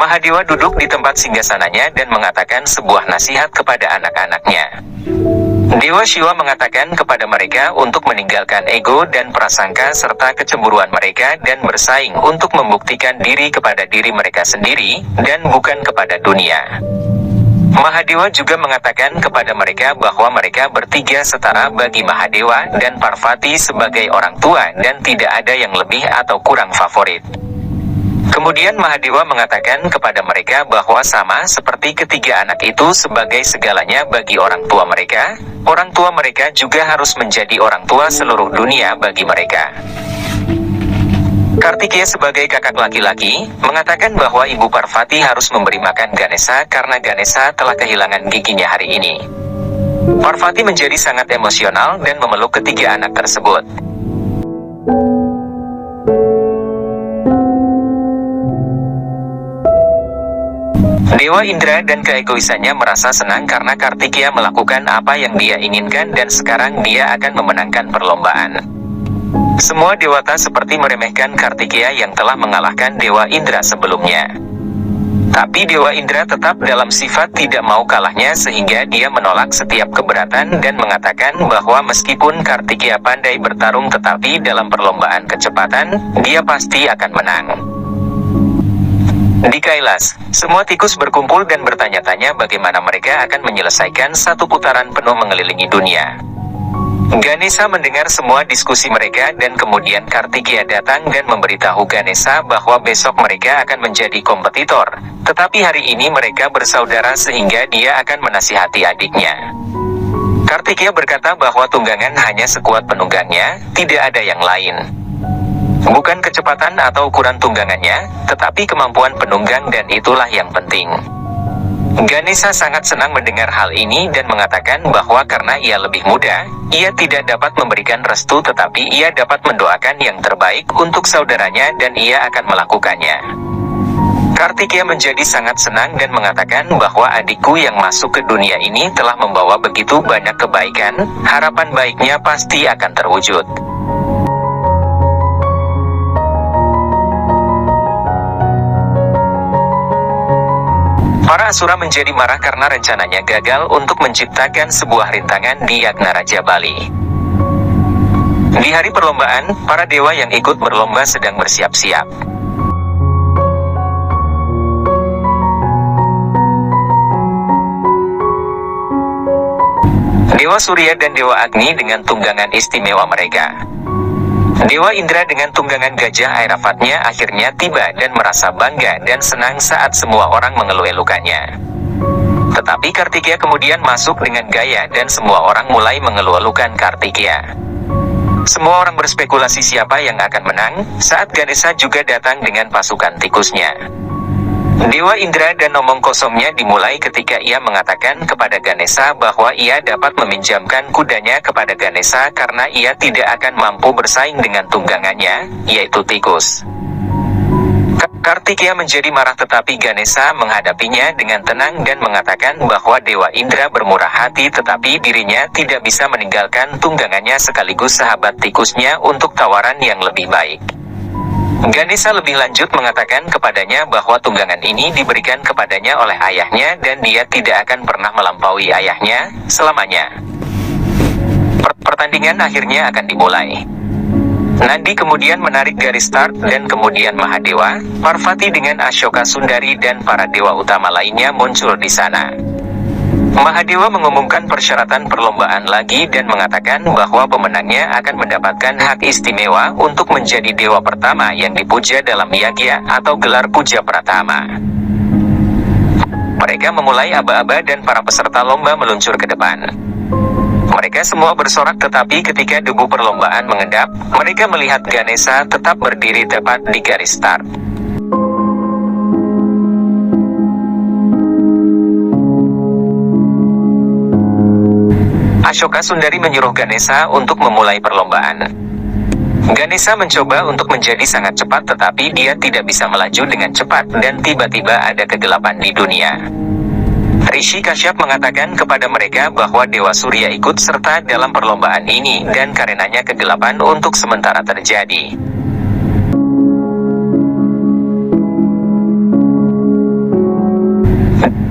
Mahadewa duduk di tempat singgasananya dan mengatakan sebuah nasihat kepada anak-anaknya. Dewa Shiva mengatakan kepada mereka untuk meninggalkan ego dan prasangka serta kecemburuan mereka dan bersaing untuk membuktikan diri kepada diri mereka sendiri, dan bukan kepada dunia. Mahadewa juga mengatakan kepada mereka bahwa mereka bertiga setara bagi Mahadewa dan Parvati sebagai orang tua dan tidak ada yang lebih atau kurang favorit. Kemudian Mahadewa mengatakan kepada mereka bahwa sama seperti ketiga anak itu sebagai segalanya bagi orang tua mereka juga harus menjadi orang tua seluruh dunia bagi mereka. Kartikeya sebagai kakak laki-laki, mengatakan bahwa Ibu Parvati harus memberi makan Ganesha karena Ganesha telah kehilangan giginya hari ini. Parvati menjadi sangat emosional dan memeluk ketiga anak tersebut. Dewa Indra dan keegoisannya merasa senang karena Kartikeya melakukan apa yang dia inginkan dan sekarang dia akan memenangkan perlombaan. Semua dewata seperti meremehkan Kartikeya yang telah mengalahkan Dewa Indra sebelumnya. Tapi Dewa Indra tetap dalam sifat tidak mau kalahnya sehingga dia menolak setiap keberatan dan mengatakan bahwa meskipun Kartikeya pandai bertarung tetapi dalam perlombaan kecepatan, dia pasti akan menang. Di Kailas, semua tikus berkumpul dan bertanya-tanya bagaimana mereka akan menyelesaikan satu putaran penuh mengelilingi dunia. Ganesha mendengar semua diskusi mereka dan kemudian Kartikeya datang dan memberitahu Ganesha bahwa besok mereka akan menjadi kompetitor, tetapi hari ini mereka bersaudara sehingga dia akan menasihati adiknya. Kartikeya berkata bahwa tunggangan hanya sekuat penunggangnya, tidak ada yang lain. Bukan kecepatan atau ukuran tunggangannya, tetapi kemampuan penunggang dan itulah yang penting. Ganesha sangat senang mendengar hal ini dan mengatakan bahwa karena ia lebih muda, ia tidak dapat memberikan restu tetapi ia dapat mendoakan yang terbaik untuk saudaranya dan ia akan melakukannya. Kartikeya menjadi sangat senang dan mengatakan bahwa adikku yang masuk ke dunia ini telah membawa begitu banyak kebaikan, harapan baiknya pasti akan terwujud. Para Asura menjadi marah karena rencananya gagal untuk menciptakan sebuah rintangan di Yagna Raja Bali. Di hari perlombaan, para dewa yang ikut berlomba sedang bersiap-siap. Dewa Surya dan Dewa Agni dengan tunggangan istimewa mereka. Dewa Indra dengan tunggangan gajah Airavatnya akhirnya tiba dan merasa bangga dan senang saat semua orang mengeluh-elukannya. Tetapi Kartikeya kemudian masuk dengan gaya dan semua orang mulai mengeluh-elukan Kartikeya. Semua orang berspekulasi siapa yang akan menang, saat Ganesha juga datang dengan pasukan tikusnya. Dewa Indra dan omong kosongnya dimulai ketika ia mengatakan kepada Ganesha bahwa ia dapat meminjamkan kudanya kepada Ganesha karena ia tidak akan mampu bersaing dengan tunggangannya, yaitu tikus. Kartikeya menjadi marah tetapi Ganesha menghadapinya dengan tenang dan mengatakan bahwa Dewa Indra bermurah hati tetapi dirinya tidak bisa meninggalkan tunggangannya sekaligus sahabat tikusnya untuk tawaran yang lebih baik. Ganesha lebih lanjut mengatakan kepadanya bahwa tunggangan ini diberikan kepadanya oleh ayahnya dan dia tidak akan pernah melampaui ayahnya selamanya. Pertandingan akhirnya akan dimulai. Nandi kemudian menarik garis start dan kemudian Mahadewa, Parvati dengan Ashoka Sundari dan para dewa utama lainnya muncul di sana. Mahadewa mengumumkan persyaratan perlombaan lagi dan mengatakan bahwa pemenangnya akan mendapatkan hak istimewa untuk menjadi dewa pertama yang dipuja dalam yagya atau gelar puja pratama. Mereka memulai aba-aba dan para peserta lomba meluncur ke depan. Mereka semua bersorak tetapi ketika debu perlombaan mengendap, mereka melihat Ganesha tetap berdiri tepat di garis start. Ashoka Sundari menyuruh Ganesha untuk memulai perlombaan. Ganesha mencoba untuk menjadi sangat cepat tetapi dia tidak bisa melaju dengan cepat dan tiba-tiba ada kegelapan di dunia. Rishi Kashyap mengatakan kepada mereka bahwa Dewa Surya ikut serta dalam perlombaan ini dan karenanya kegelapan untuk sementara terjadi.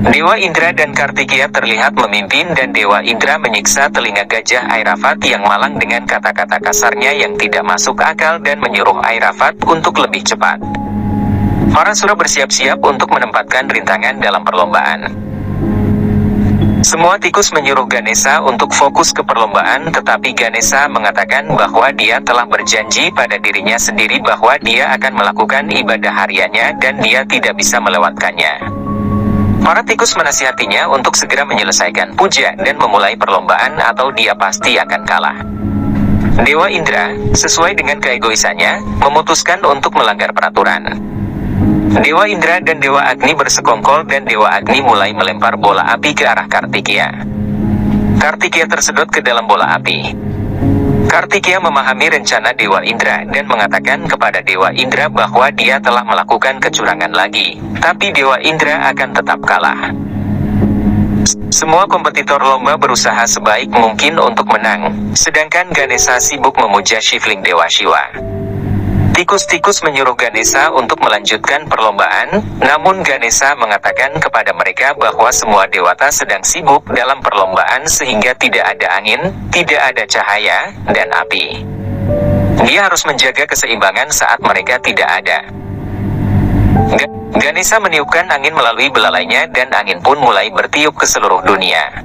Dewa Indra dan Kartikeya terlihat memimpin dan Dewa Indra menyiksa telinga gajah Airafat yang malang dengan kata-kata kasarnya yang tidak masuk akal dan menyuruh Airafat untuk lebih cepat. Para sura bersiap-siap untuk menempatkan rintangan dalam perlombaan. Semua tikus menyuruh Ganesha untuk fokus ke perlombaan, tetapi Ganesha mengatakan bahwa dia telah berjanji pada dirinya sendiri bahwa dia akan melakukan ibadah hariannya dan dia tidak bisa melewatkannya. Para tikus menasihatinya untuk segera menyelesaikan puja dan memulai perlombaan atau dia pasti akan kalah. Dewa Indra, sesuai dengan keegoisannya, memutuskan untuk melanggar peraturan. Dewa Indra dan Dewa Agni bersekongkol dan Dewa Agni mulai melempar bola api ke arah Kartikeya. Kartikeya tersedot ke dalam bola api. Kartikeya memahami rencana Dewa Indra dan mengatakan kepada Dewa Indra bahwa dia telah melakukan kecurangan lagi, tapi Dewa Indra akan tetap kalah. Semua kompetitor lomba berusaha sebaik mungkin untuk menang, sedangkan Ganesha sibuk memuja Shivling Dewa Shiva. Tikus-tikus menyuruh Ganesha untuk melanjutkan perlombaan, namun Ganesha mengatakan kepada mereka bahwa semua dewata sedang sibuk dalam perlombaan sehingga tidak ada angin, tidak ada cahaya, dan api. Dia harus menjaga keseimbangan saat mereka tidak ada. Ganesha meniupkan angin melalui belalainya dan angin pun mulai bertiup ke seluruh dunia.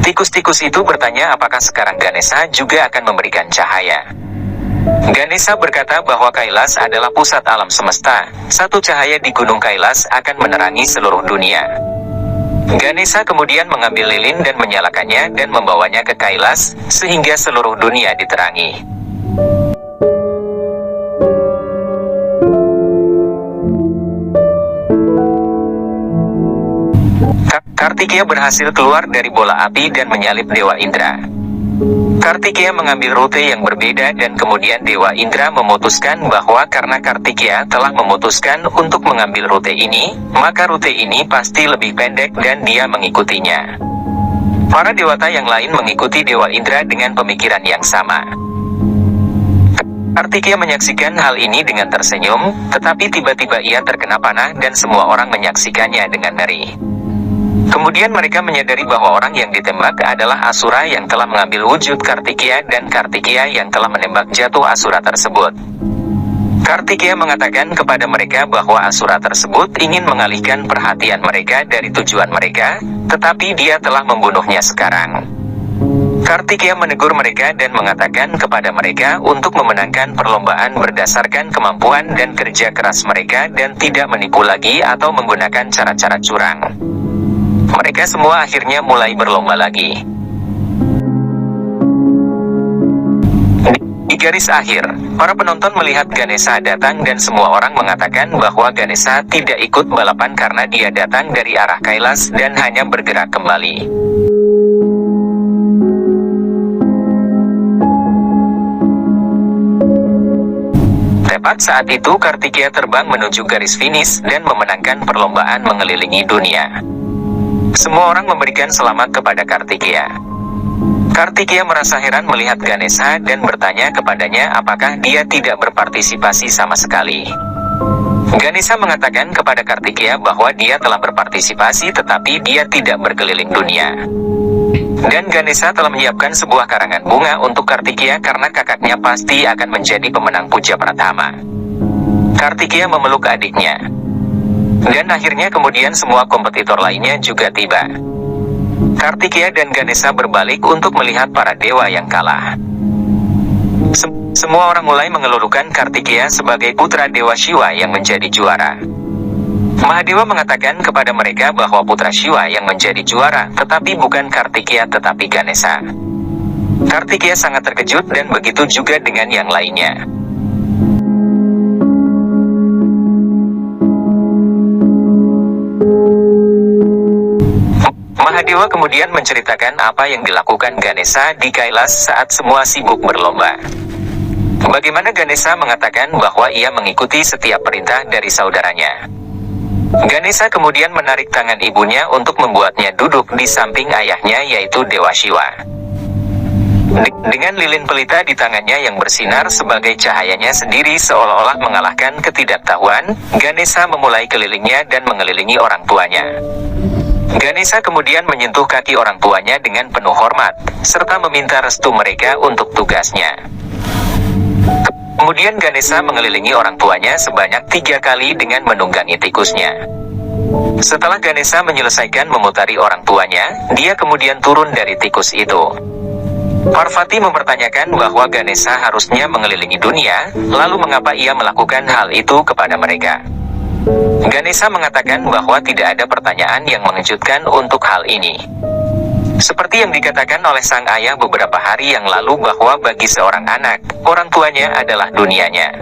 Tikus-tikus itu bertanya apakah sekarang Ganesha juga akan memberikan cahaya. Ganesha berkata bahwa Kailas adalah pusat alam semesta, satu cahaya di gunung Kailas akan menerangi seluruh dunia. Ganesha kemudian mengambil lilin dan menyalakannya dan membawanya ke Kailas, sehingga seluruh dunia diterangi. Kartikeya berhasil keluar dari bola api dan menyalip Dewa Indra. Kartikeya mengambil rute yang berbeda dan kemudian Dewa Indra memutuskan bahwa karena Kartikeya telah memutuskan untuk mengambil rute ini, maka rute ini pasti lebih pendek dan dia mengikutinya. Para dewata yang lain mengikuti Dewa Indra dengan pemikiran yang sama. Kartikeya menyaksikan hal ini dengan tersenyum, tetapi tiba-tiba ia terkena panah dan semua orang menyaksikannya dengan ngeri. Kemudian mereka menyadari bahwa orang yang ditembak adalah Asura yang telah mengambil wujud Kartikeya dan Kartikeya yang telah menembak jatuh Asura tersebut. Kartikeya mengatakan kepada mereka bahwa Asura tersebut ingin mengalihkan perhatian mereka dari tujuan mereka, tetapi dia telah membunuhnya sekarang. Kartikeya menegur mereka dan mengatakan kepada mereka untuk memenangkan perlombaan berdasarkan kemampuan dan kerja keras mereka dan tidak menipu lagi atau menggunakan cara-cara curang. Mereka semua akhirnya mulai berlomba lagi. Di garis akhir, para penonton melihat Ganesha datang dan semua orang mengatakan bahwa Ganesha tidak ikut balapan karena dia datang dari arah Kailas dan hanya bergerak kembali. Tepat saat itu Kartikeya terbang menuju garis finish dan memenangkan perlombaan mengelilingi dunia. Semua orang memberikan selamat kepada Kartikeya. Kartikeya merasa heran melihat Ganesha dan bertanya kepadanya apakah dia tidak berpartisipasi sama sekali. Ganesha mengatakan kepada Kartikeya bahwa dia telah berpartisipasi tetapi dia tidak berkeliling dunia. Dan Ganesha telah menyiapkan sebuah karangan bunga untuk Kartikeya karena kakaknya pasti akan menjadi pemenang puja pratama. Kartikeya memeluk adiknya. Dan akhirnya kemudian semua kompetitor lainnya juga tiba. Kartikeya dan Ganesha berbalik untuk melihat para dewa yang kalah. Semua orang mulai mengelulukan Kartikeya sebagai putra Dewa Shiva yang menjadi juara. Mahadewa mengatakan kepada mereka bahwa putra Shiva yang menjadi juara, tetapi bukan Kartikeya tetapi Ganesha. Kartikeya sangat terkejut dan begitu juga dengan yang lainnya. Mahadewa kemudian menceritakan apa yang dilakukan Ganesha di Kailas saat semua sibuk berlomba. Bagaimana Ganesha mengatakan bahwa ia mengikuti setiap perintah dari saudaranya. Ganesha kemudian menarik tangan ibunya untuk membuatnya duduk di samping ayahnya yaitu Dewa Shiva. Dengan lilin pelita di tangannya yang bersinar sebagai cahayanya sendiri seolah-olah mengalahkan ketidaktahuan, Ganesha memulai kelilingnya dan mengelilingi orang tuanya. Ganesha kemudian menyentuh kaki orang tuanya dengan penuh hormat, serta meminta restu mereka untuk tugasnya. Kemudian Ganesha mengelilingi orang tuanya sebanyak 3 kali dengan menunggangi tikusnya. Setelah Ganesha menyelesaikan memutari orang tuanya, dia kemudian turun dari tikus itu. Parvati mempertanyakan bahwa Ganesha harusnya mengelilingi dunia, lalu mengapa ia melakukan hal itu kepada mereka. Ganesha mengatakan bahwa tidak ada pertanyaan yang mengejutkan untuk hal ini. Seperti yang dikatakan oleh sang ayah beberapa hari yang lalu bahwa bagi seorang anak, orang tuanya adalah dunianya.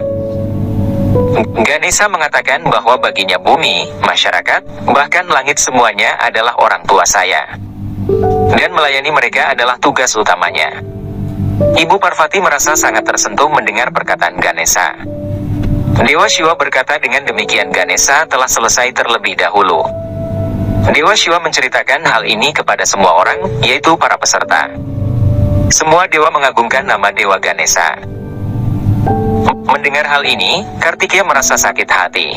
Ganesha mengatakan bahwa baginya bumi, masyarakat, bahkan langit semuanya adalah orang tua saya. Dan melayani mereka adalah tugas utamanya. Ibu Parvati merasa sangat tersentuh mendengar perkataan Ganesha. Dewa Shiva berkata dengan demikian Ganesha telah selesai terlebih dahulu. Dewa Shiva menceritakan hal ini kepada semua orang, yaitu para peserta. Semua dewa mengagungkan nama Dewa Ganesha. Mendengar hal ini, Kartikeya merasa sakit hati.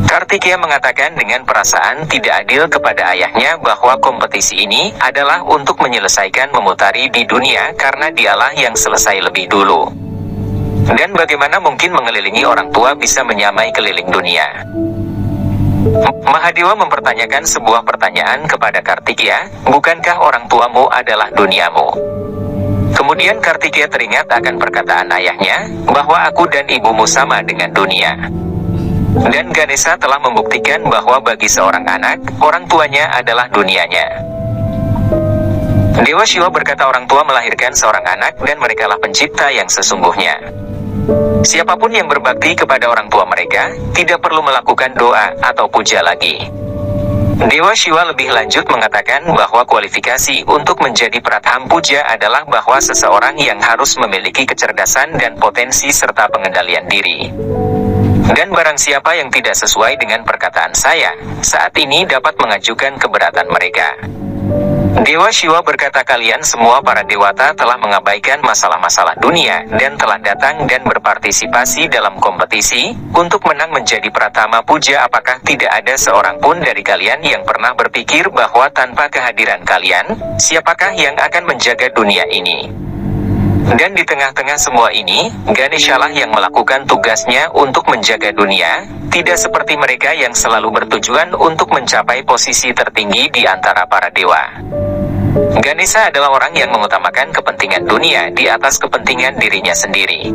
Kartikeya mengatakan dengan perasaan tidak adil kepada ayahnya bahwa kompetisi ini adalah untuk menyelesaikan memutari di dunia karena dialah yang selesai lebih dulu. Dan bagaimana mungkin mengelilingi orang tua bisa menyamai keliling dunia? Mahadewa mempertanyakan sebuah pertanyaan kepada Kartikeya, bukankah orang tuamu adalah duniamu? Kemudian Kartikeya teringat akan perkataan ayahnya, bahwa aku dan ibumu sama dengan dunia. Dan Ganesha telah membuktikan bahwa bagi seorang anak, orang tuanya adalah dunianya. Dewa Shiva berkata orang tua melahirkan seorang anak dan merekalah pencipta yang sesungguhnya. Siapapun yang berbakti kepada orang tua mereka, tidak perlu melakukan doa atau puja lagi. Dewa Shiva lebih lanjut mengatakan bahwa kualifikasi untuk menjadi Pratham Puja adalah bahwa seseorang yang harus memiliki kecerdasan dan potensi serta pengendalian diri. Dan barang siapa yang tidak sesuai dengan perkataan saya, saat ini dapat mengajukan keberatan mereka. Dewa Shiva berkata kalian semua para dewata telah mengabaikan masalah-masalah dunia dan telah datang dan berpartisipasi dalam kompetisi untuk menang menjadi Pratama Puja. Apakah tidak ada seorang pun dari kalian yang pernah berpikir bahwa tanpa kehadiran kalian, siapakah yang akan menjaga dunia ini? Dan di tengah-tengah semua ini, Ganesha-lah yang melakukan tugasnya untuk menjaga dunia, tidak seperti mereka yang selalu bertujuan untuk mencapai posisi tertinggi di antara para dewa. Ganesha adalah orang yang mengutamakan kepentingan dunia di atas kepentingan dirinya sendiri.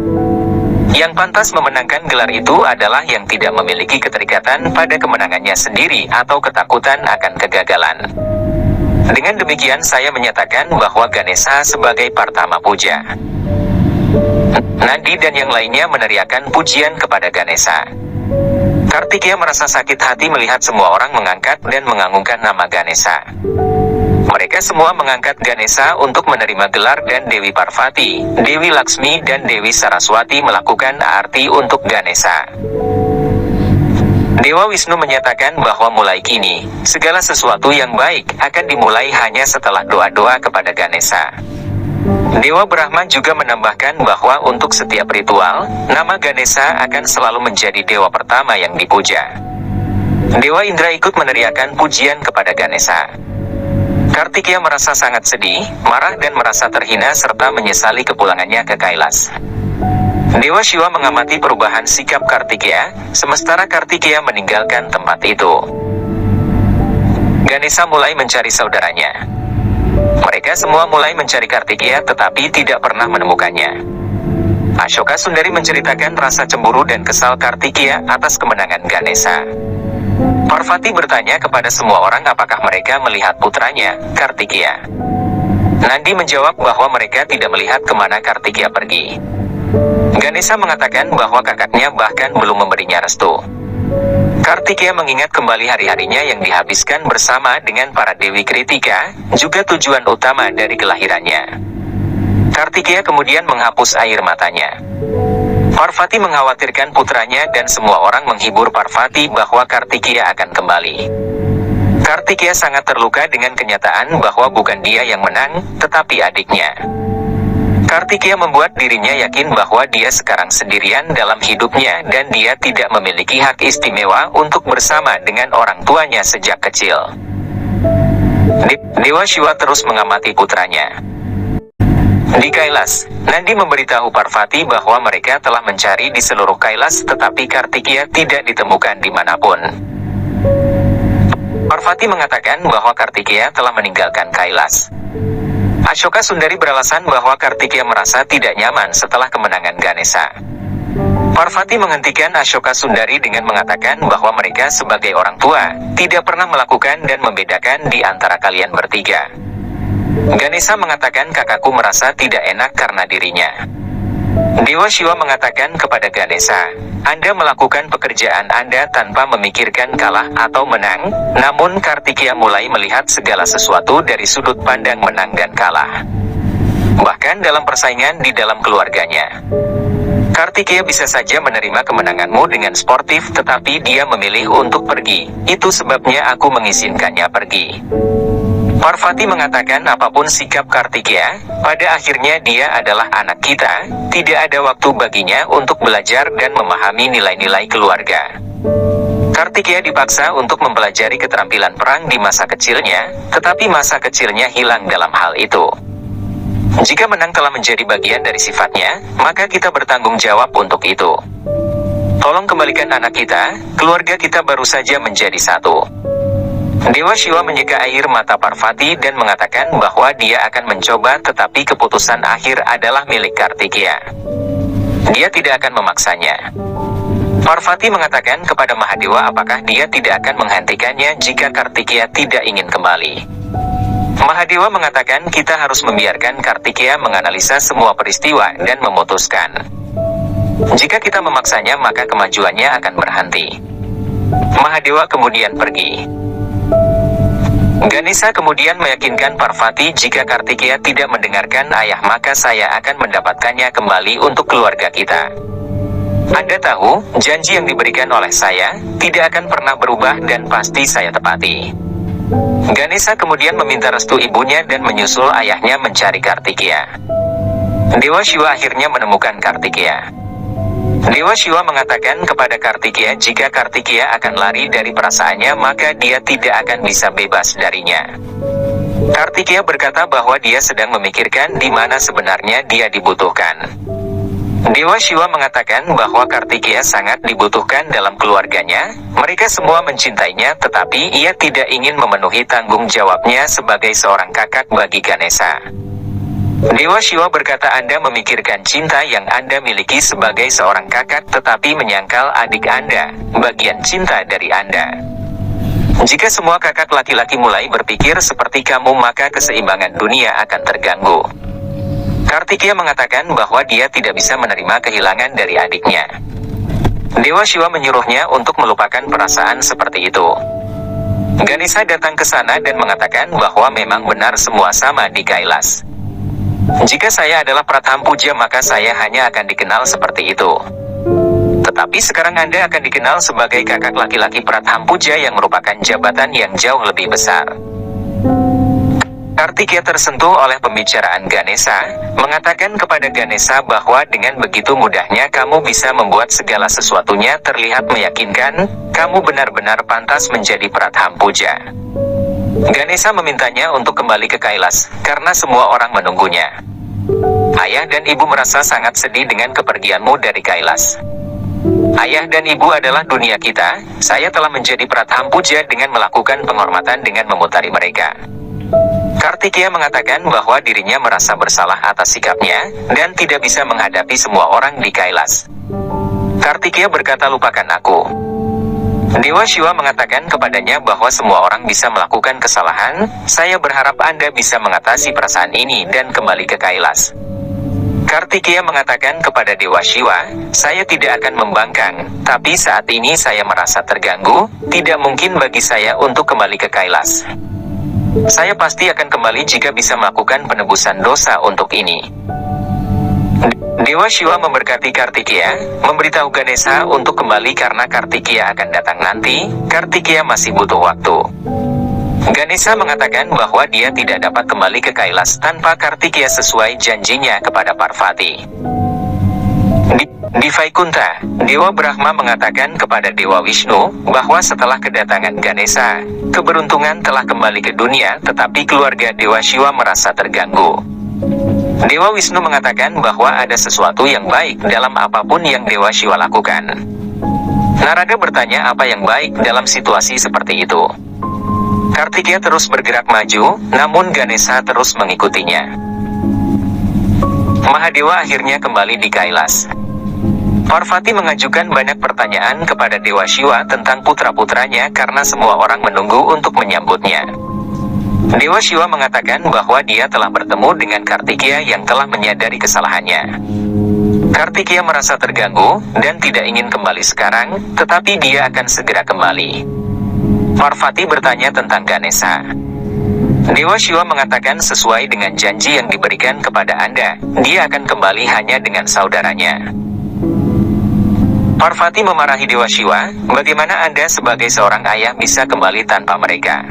Yang pantas memenangkan gelar itu adalah yang tidak memiliki keterikatan pada kemenangannya sendiri atau ketakutan akan kegagalan. Dengan demikian saya menyatakan bahwa Ganesha sebagai Pratama Puja. Nandi dan yang lainnya meneriakan pujian kepada Ganesha. Kartikeya merasa sakit hati melihat semua orang mengangkat dan mengagungkan nama Ganesha. Mereka semua mengangkat Ganesha untuk menerima gelar dan Dewi Parvati, Dewi Laksmi dan Dewi Saraswati melakukan arti untuk Ganesha. Dewa Wisnu menyatakan bahwa mulai kini, segala sesuatu yang baik akan dimulai hanya setelah doa-doa kepada Ganesha. Dewa Brahma juga menambahkan bahwa untuk setiap ritual, nama Ganesha akan selalu menjadi dewa pertama yang dipuja. Dewa Indra ikut meneriakan pujian kepada Ganesha. Kartikeya merasa sangat sedih, marah dan merasa terhina serta menyesali kepulangannya ke Kailas. Dewa Shiva mengamati perubahan sikap Kartikeya, sementara Kartikeya meninggalkan tempat itu. Ganesha mulai mencari saudaranya. Mereka semua mulai mencari Kartikeya tetapi tidak pernah menemukannya. Ashoka Sundari menceritakan rasa cemburu dan kesal Kartikeya atas kemenangan Ganesha. Parvati bertanya kepada semua orang apakah mereka melihat putranya, Kartikeya. Nandi menjawab bahwa mereka tidak melihat kemana Kartikeya pergi. Ganesha mengatakan bahwa kakaknya bahkan belum memberinya restu. Kartikeya mengingat kembali hari-harinya yang dihabiskan bersama dengan para Dewi Kritika, juga tujuan utama dari kelahirannya. Kartikeya kemudian menghapus air matanya. Parvati mengkhawatirkan putranya dan semua orang menghibur Parvati bahwa Kartikeya akan kembali. Kartikeya sangat terluka dengan kenyataan bahwa bukan dia yang menang, tetapi adiknya. Kartikeya membuat dirinya yakin bahwa dia sekarang sendirian dalam hidupnya dan dia tidak memiliki hak istimewa untuk bersama dengan orang tuanya sejak kecil. Dewa Shiva terus mengamati putranya. Di Kailas, Nandi memberitahu Parvati bahwa mereka telah mencari di seluruh Kailas tetapi Kartikeya tidak ditemukan dimanapun. Parvati mengatakan bahwa Kartikeya telah meninggalkan Kailas. Ashoka Sundari beralasan bahwa Kartikeya merasa tidak nyaman setelah kemenangan Ganesha. Parvati menghentikan Ashoka Sundari dengan mengatakan bahwa mereka sebagai orang tua, tidak pernah melakukan dan membedakan di antara kalian bertiga. Ganesha mengatakan kakakku merasa tidak enak karena dirinya. Dewa Shiva mengatakan kepada Ganesha, Anda melakukan pekerjaan Anda tanpa memikirkan kalah atau menang, namun Kartikeya mulai melihat segala sesuatu dari sudut pandang menang dan kalah. Bahkan dalam persaingan di dalam keluarganya. Kartikeya bisa saja menerima kemenanganmu dengan sportif tetapi dia memilih untuk pergi, itu sebabnya aku mengizinkannya pergi. Parvati mengatakan apapun sikap Kartikeya, pada akhirnya dia adalah anak kita, tidak ada waktu baginya untuk belajar dan memahami nilai-nilai keluarga. Kartikeya dipaksa untuk mempelajari keterampilan perang di masa kecilnya, tetapi masa kecilnya hilang dalam hal itu. Jika menang telah menjadi bagian dari sifatnya, maka kita bertanggung jawab untuk itu. Tolong kembalikan anak kita, keluarga kita baru saja menjadi satu. Dewa Shiva menyeka air mata Parvati dan mengatakan bahwa dia akan mencoba tetapi keputusan akhir adalah milik Kartikeya. Dia tidak akan memaksanya. Parvati mengatakan kepada Mahadewa apakah dia tidak akan menghentikannya jika Kartikeya tidak ingin kembali. Mahadewa mengatakan kita harus membiarkan Kartikeya menganalisa semua peristiwa dan memutuskan. Jika kita memaksanya maka kemajuannya akan berhenti. Mahadewa kemudian pergi. Ganesha kemudian meyakinkan Parvati jika Kartikeya tidak mendengarkan ayah maka saya akan mendapatkannya kembali untuk keluarga kita. Anda tahu, janji yang diberikan oleh saya tidak akan pernah berubah dan pasti saya tepati. Ganesha kemudian meminta restu ibunya dan menyusul ayahnya mencari Kartikeya. Dewa Shiva akhirnya menemukan Kartikeya. Dewa Shiva mengatakan kepada Kartikeya jika Kartikeya akan lari dari perasaannya maka dia tidak akan bisa bebas darinya. Kartikeya berkata bahwa dia sedang memikirkan di mana sebenarnya dia dibutuhkan. Dewa Shiva mengatakan bahwa Kartikeya sangat dibutuhkan dalam keluarganya, mereka semua mencintainya tetapi ia tidak ingin memenuhi tanggung jawabnya sebagai seorang kakak bagi Ganesha. Dewa Shiva berkata Anda memikirkan cinta yang Anda miliki sebagai seorang kakak tetapi menyangkal adik Anda, bagian cinta dari Anda. Jika semua kakak laki-laki mulai berpikir seperti kamu maka keseimbangan dunia akan terganggu. Kartikeya mengatakan bahwa dia tidak bisa menerima kehilangan dari adiknya. Dewa Shiva menyuruhnya untuk melupakan perasaan seperti itu. Ganesha datang ke sana dan mengatakan bahwa memang benar semua sama di Kailas. Jika saya adalah Prathampuja maka saya hanya akan dikenal seperti itu. Tetapi sekarang Anda akan dikenal sebagai kakak laki-laki Prathampuja yang merupakan jabatan yang jauh lebih besar. Kartikeya tersentuh oleh pembicaraan Ganesha, mengatakan kepada Ganesha bahwa dengan begitu mudahnya kamu bisa membuat segala sesuatunya terlihat meyakinkan, kamu benar-benar pantas menjadi Prathampuja. Ganesha memintanya untuk kembali ke Kailas, karena semua orang menunggunya. Ayah dan ibu merasa sangat sedih dengan kepergianmu dari Kailas. Ayah dan ibu adalah dunia kita, saya telah menjadi Prathampuja dengan melakukan penghormatan dengan memutari mereka. Kartikeya mengatakan bahwa dirinya merasa bersalah atas sikapnya, dan tidak bisa menghadapi semua orang di Kailas. Kartikeya berkata lupakan aku. Dewa Shiva mengatakan kepadanya bahwa semua orang bisa melakukan kesalahan, saya berharap Anda bisa mengatasi perasaan ini dan kembali ke Kailas. Kartikeya mengatakan kepada Dewa Shiva, saya tidak akan membangkang, tapi saat ini saya merasa terganggu, tidak mungkin bagi saya untuk kembali ke Kailas. Saya pasti akan kembali jika bisa melakukan penebusan dosa untuk ini. Dewa Shiva memberkati Kartikeya, memberitahu Ganesha untuk kembali karena Kartikeya akan datang nanti, Kartikeya masih butuh waktu. Ganesha mengatakan bahwa dia tidak dapat kembali ke Kailas tanpa Kartikeya sesuai janjinya kepada Parvati. Di Vaikunta, Dewa Brahma mengatakan kepada Dewa Wisnu bahwa setelah kedatangan Ganesha, keberuntungan telah kembali ke dunia, tetapi keluarga Dewa Shiva merasa terganggu. Dewa Wisnu mengatakan bahwa ada sesuatu yang baik dalam apapun yang Dewa Shiva lakukan. Narada bertanya apa yang baik dalam situasi seperti itu. Kartikeya terus bergerak maju, namun Ganesha terus mengikutinya. Mahadewa akhirnya kembali di Kailas. Parvati mengajukan banyak pertanyaan kepada Dewa Shiva tentang putra-putranya karena semua orang menunggu untuk menyambutnya. Dewa Shiva mengatakan bahwa dia telah bertemu dengan Kartikeya yang telah menyadari kesalahannya. Kartikeya merasa terganggu dan tidak ingin kembali sekarang, tetapi dia akan segera kembali. Parvati bertanya tentang Ganesha. Dewa Shiva mengatakan sesuai dengan janji yang diberikan kepada Anda, dia akan kembali hanya dengan saudaranya. Parvati memarahi Dewa Shiva, bagaimana Anda sebagai seorang ayah bisa kembali tanpa mereka?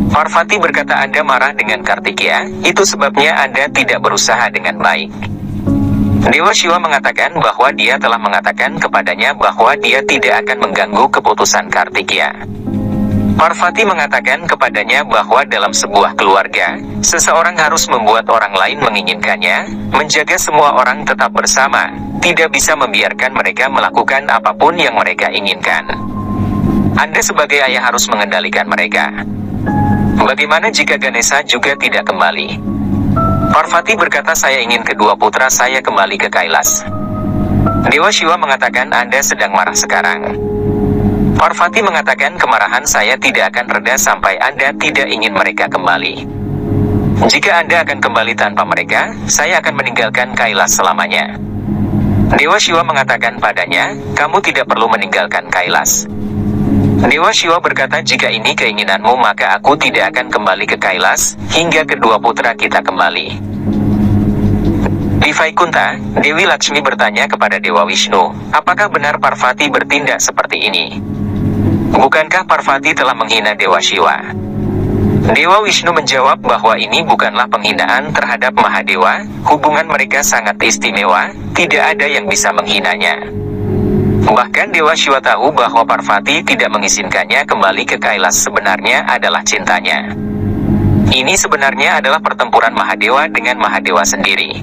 Parvati berkata Anda marah dengan Kartikeya, itu sebabnya Anda tidak berusaha dengan baik. Dewa Shiva mengatakan bahwa dia telah mengatakan kepadanya bahwa dia tidak akan mengganggu keputusan Kartikeya. Parvati mengatakan kepadanya bahwa dalam sebuah keluarga, seseorang harus membuat orang lain menginginkannya, menjaga semua orang tetap bersama, tidak bisa membiarkan mereka melakukan apapun yang mereka inginkan. Anda sebagai ayah harus mengendalikan mereka. Bagaimana jika Ganesha juga tidak kembali? Parvati berkata saya ingin kedua putra saya kembali ke Kailas. Dewa Shiva mengatakan Anda sedang marah sekarang. Parvati mengatakan kemarahan saya tidak akan reda sampai Anda tidak ingin mereka kembali. Jika Anda akan kembali tanpa mereka, saya akan meninggalkan Kailas selamanya. Dewa Shiva mengatakan padanya, kamu tidak perlu meninggalkan Kailas. Dewa Shiva berkata jika ini keinginanmu maka aku tidak akan kembali ke Kailas, hingga kedua putra kita kembali. Di Vaikunta, Dewi Lakshmi bertanya kepada Dewa Wisnu, apakah benar Parvati bertindak seperti ini? Bukankah Parvati telah menghina Dewa Shiva? Dewa Wisnu menjawab bahwa ini bukanlah penghinaan terhadap Mahadewa, hubungan mereka sangat istimewa, tidak ada yang bisa menghinanya. Bahkan Dewa Shiva tahu bahwa Parvati tidak mengizinkannya kembali ke Kailas sebenarnya adalah cintanya. Ini sebenarnya adalah pertempuran Mahadewa dengan Mahadewa sendiri.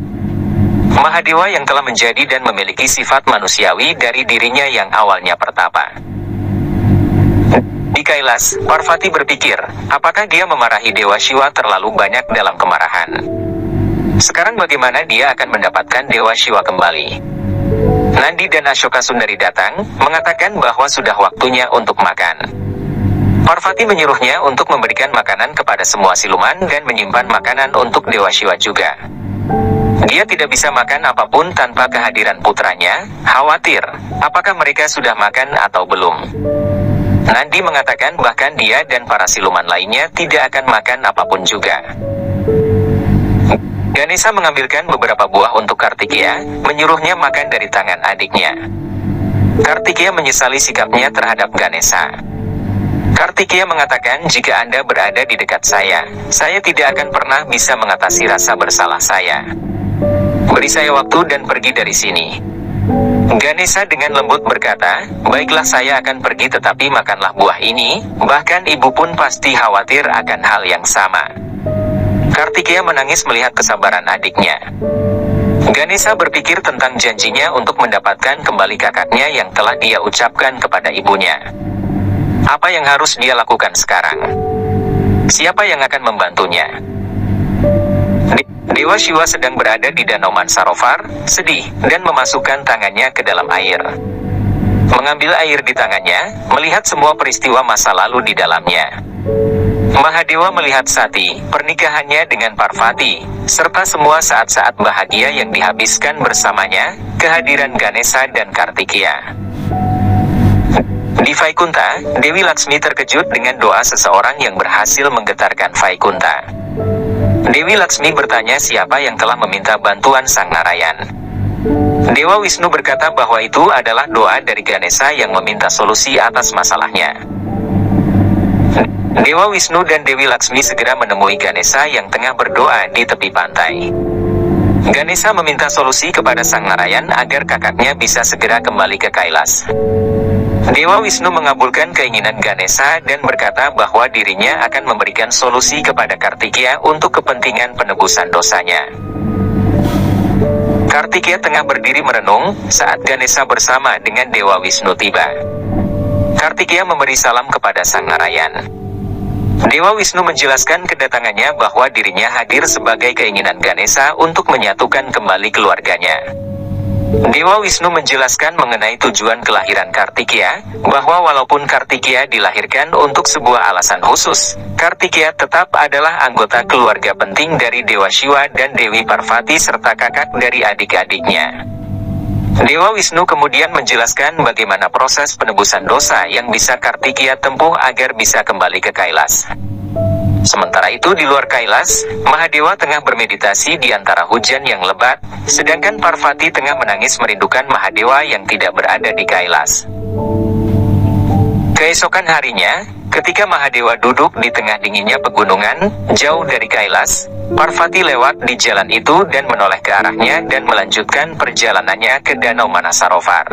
Mahadewa yang telah menjadi dan memiliki sifat manusiawi dari dirinya yang awalnya pertapa. Di Kailas, Parvati berpikir, apakah dia memarahi Dewa Shiva terlalu banyak dalam kemarahan? Sekarang bagaimana dia akan mendapatkan Dewa Shiva kembali? Nandi dan Ashoka Sundari datang, mengatakan bahwa sudah waktunya untuk makan. Parvati menyuruhnya untuk memberikan makanan kepada semua siluman dan menyimpan makanan untuk Dewa Shiva juga. Dia tidak bisa makan apapun tanpa kehadiran putranya, khawatir, apakah mereka sudah makan atau belum. Nandi mengatakan bahkan dia dan para siluman lainnya tidak akan makan apapun juga. Ganesha mengambilkan beberapa buah untuk Kartikeya, menyuruhnya makan dari tangan adiknya. Kartikeya menyesali sikapnya terhadap Ganesha. Kartikeya mengatakan jika Anda berada di dekat saya tidak akan pernah bisa mengatasi rasa bersalah saya. Beri saya waktu dan pergi dari sini. Ganesha dengan lembut berkata, baiklah saya akan pergi tetapi makanlah buah ini, bahkan ibu pun pasti khawatir akan hal yang sama. Kartikeya menangis melihat kesabaran adiknya. Ganesha berpikir tentang janjinya untuk mendapatkan kembali kakaknya yang telah dia ucapkan kepada ibunya. Apa yang harus dia lakukan sekarang? Siapa yang akan membantunya? Dewa Shiva sedang berada di Danau Mansarovar, sedih, dan memasukkan tangannya ke dalam air. Mengambil air di tangannya, melihat semua peristiwa masa lalu di dalamnya. Mahadewa melihat Sati, pernikahannya dengan Parvati, serta semua saat-saat bahagia yang dihabiskan bersamanya, kehadiran Ganesha dan Kartikeya. Di Vaikunta, Dewi Lakshmi terkejut dengan doa seseorang yang berhasil menggetarkan Vaikunta. Dewi Lakshmi bertanya siapa yang telah meminta bantuan Sang Narayan. Dewa Wisnu berkata bahwa itu adalah doa dari Ganesha yang meminta solusi atas masalahnya. Dewa Wisnu dan Dewi Lakshmi segera menemui Ganesha yang tengah berdoa di tepi pantai. Ganesha meminta solusi kepada Sang Narayan agar kakaknya bisa segera kembali ke Kailas. Dewa Wisnu mengabulkan keinginan Ganesha dan berkata bahwa dirinya akan memberikan solusi kepada Kartikeya untuk kepentingan penebusan dosanya. Kartikeya tengah berdiri merenung saat Ganesha bersama dengan Dewa Wisnu tiba. Kartikeya memberi salam kepada Sang Narayan. Dewa Wisnu menjelaskan kedatangannya bahwa dirinya hadir sebagai keinginan Ganesha untuk menyatukan kembali keluarganya. Dewa Wisnu menjelaskan mengenai tujuan kelahiran Kartikeya, bahwa walaupun Kartikeya dilahirkan untuk sebuah alasan khusus, Kartikeya tetap adalah anggota keluarga penting dari Dewa Shiva dan Dewi Parvati serta kakak dari adik-adiknya. Dewa Wisnu kemudian menjelaskan bagaimana proses penebusan dosa yang bisa Kartikeya tempuh agar bisa kembali ke Kailas. Sementara itu di luar Kailas, Mahadewa tengah bermeditasi di antara hujan yang lebat, sedangkan Parvati tengah menangis merindukan Mahadewa yang tidak berada di Kailas. Keesokan harinya, ketika Mahadewa duduk di tengah dinginnya pegunungan, jauh dari Kailas, Parvati lewat di jalan itu dan menoleh ke arahnya dan melanjutkan perjalanannya ke Danau Manasarovar.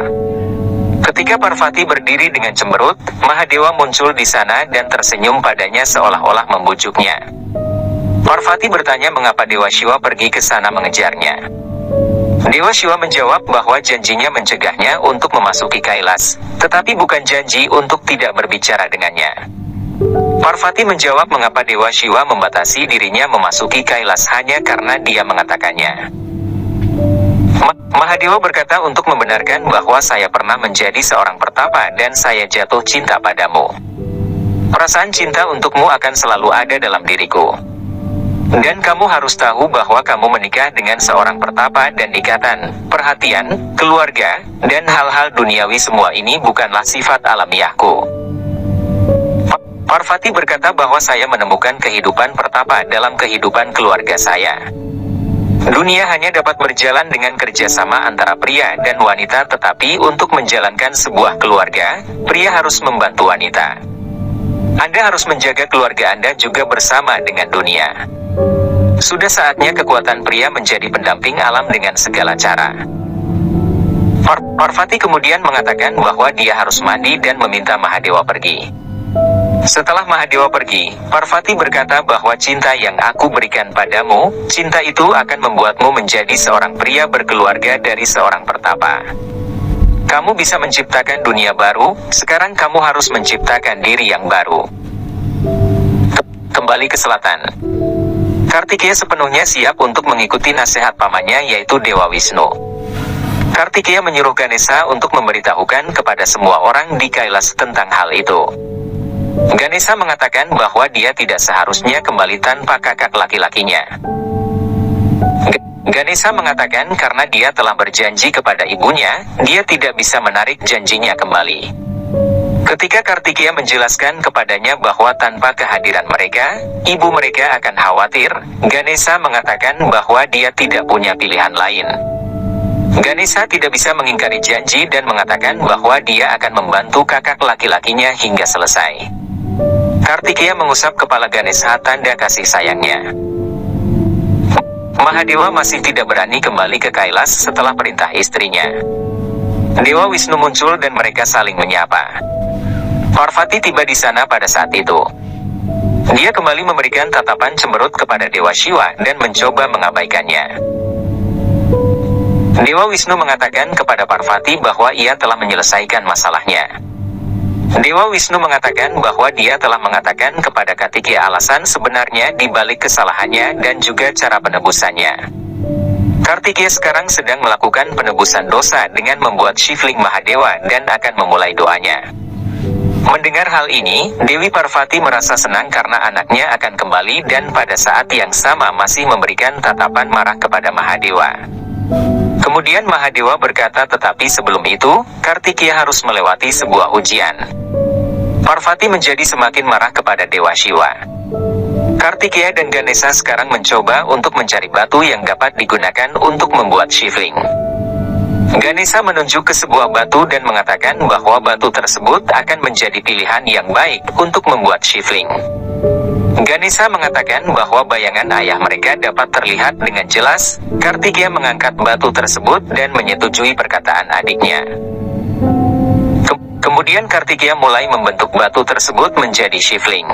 Ketika Parvati berdiri dengan cemberut, Mahadewa muncul di sana dan tersenyum padanya seolah-olah membujuknya. Parvati bertanya mengapa Dewa Shiva pergi ke sana mengejarnya. Dewa Shiva menjawab bahwa janjinya mencegahnya untuk memasuki Kailas, tetapi bukan janji untuk tidak berbicara dengannya. Parvati menjawab mengapa Dewa Shiva membatasi dirinya memasuki Kailas hanya karena dia mengatakannya. Mahadewa berkata untuk membenarkan bahwa saya pernah menjadi seorang pertapa dan saya jatuh cinta padamu. Perasaan cinta untukmu akan selalu ada dalam diriku. Dan kamu harus tahu bahwa kamu menikah dengan seorang pertapa dan ikatan, perhatian, keluarga, dan hal-hal duniawi semua ini bukanlah sifat alamiahku. Parvati berkata bahwa saya menemukan kehidupan pertapa dalam kehidupan keluarga saya. Dunia hanya dapat berjalan dengan kerjasama antara pria dan wanita, tetapi untuk menjalankan sebuah keluarga, pria harus membantu wanita. Anda harus menjaga keluarga Anda juga bersama dengan dunia. Sudah saatnya kekuatan pria menjadi pendamping alam dengan segala cara. Parvati kemudian mengatakan bahwa dia harus mandi dan meminta Mahadewa pergi. Setelah Mahadewa pergi, Parvati berkata bahwa cinta yang aku berikan padamu, cinta itu akan membuatmu menjadi seorang pria berkeluarga dari seorang pertapa. Kamu bisa menciptakan dunia baru, sekarang kamu harus menciptakan diri yang baru. Kembali ke selatan. Kartikeya sepenuhnya siap untuk mengikuti nasihat pamannya yaitu Dewa Wisnu. Kartikeya menyuruh Ganesha untuk memberitahukan kepada semua orang di Kailas tentang hal itu. Ganesha mengatakan bahwa dia tidak seharusnya kembali tanpa kakak laki-lakinya. Ganesha mengatakan karena dia telah berjanji kepada ibunya, dia tidak bisa menarik janjinya kembali. Ketika Kartikeya menjelaskan kepadanya bahwa tanpa kehadiran mereka, ibu mereka akan khawatir, Ganesha mengatakan bahwa dia tidak punya pilihan lain. Ganesha tidak bisa mengingkari janji dan mengatakan bahwa dia akan membantu kakak laki-lakinya hingga selesai. Kartikeya mengusap kepala Ganesha tanda kasih sayangnya. Mahadewa masih tidak berani kembali ke Kailas setelah perintah istrinya. Dewa Wisnu muncul dan mereka saling menyapa. Parvati tiba di sana pada saat itu. Dia kembali memberikan tatapan cemberut kepada Dewa Shiva dan mencoba mengabaikannya. Dewa Wisnu mengatakan kepada Parvati bahwa ia telah menyelesaikan masalahnya. Dewa Wisnu mengatakan bahwa dia telah mengatakan kepada Kartikeya alasan sebenarnya di balik kesalahannya dan juga cara penebusannya. Kartikeya sekarang sedang melakukan penebusan dosa dengan membuat Shivling Mahadewa dan akan memulai doanya. Mendengar hal ini, Dewi Parvati merasa senang karena anaknya akan kembali dan pada saat yang sama masih memberikan tatapan marah kepada Mahadewa. Kemudian Mahadewa berkata tetapi sebelum itu, Kartikeya harus melewati sebuah ujian. Parvati menjadi semakin marah kepada Dewa Shiva. Kartikeya dan Ganesha sekarang mencoba untuk mencari batu yang dapat digunakan untuk membuat shivling. Ganesha menunjuk ke sebuah batu dan mengatakan bahwa batu tersebut akan menjadi pilihan yang baik untuk membuat shivling. Ganesha mengatakan bahwa bayangan ayah mereka dapat terlihat dengan jelas. Kartikeya mengangkat batu tersebut dan menyetujui perkataan adiknya. Kemudian Kartikeya mulai membentuk batu tersebut menjadi shivling.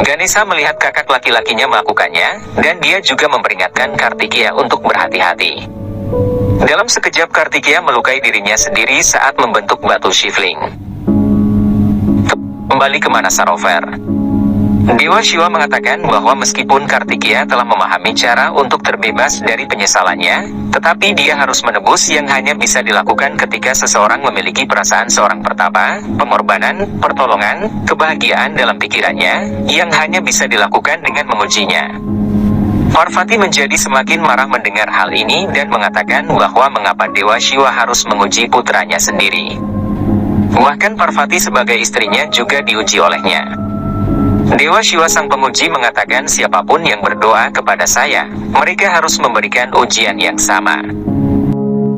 Ganesha melihat kakak laki-lakinya melakukannya, dan dia juga memperingatkan Kartikeya untuk berhati-hati. Dalam sekejap Kartikeya melukai dirinya sendiri saat membentuk batu shivling. Kembali ke Manasarovar. Dewa Shiva mengatakan bahwa meskipun Kartikeya telah memahami cara untuk terbebas dari penyesalannya, tetapi dia harus menebus yang hanya bisa dilakukan ketika seseorang memiliki perasaan seorang pertapa, pengorbanan, pertolongan, kebahagiaan dalam pikirannya, yang hanya bisa dilakukan dengan mengujinya. Parvati menjadi semakin marah mendengar hal ini dan mengatakan bahwa mengapa Dewa Shiva harus menguji putranya sendiri. Bahkan Parvati sebagai istrinya juga diuji olehnya. Dewa Shiva sang penguji mengatakan siapapun yang berdoa kepada saya, mereka harus memberikan ujian yang sama.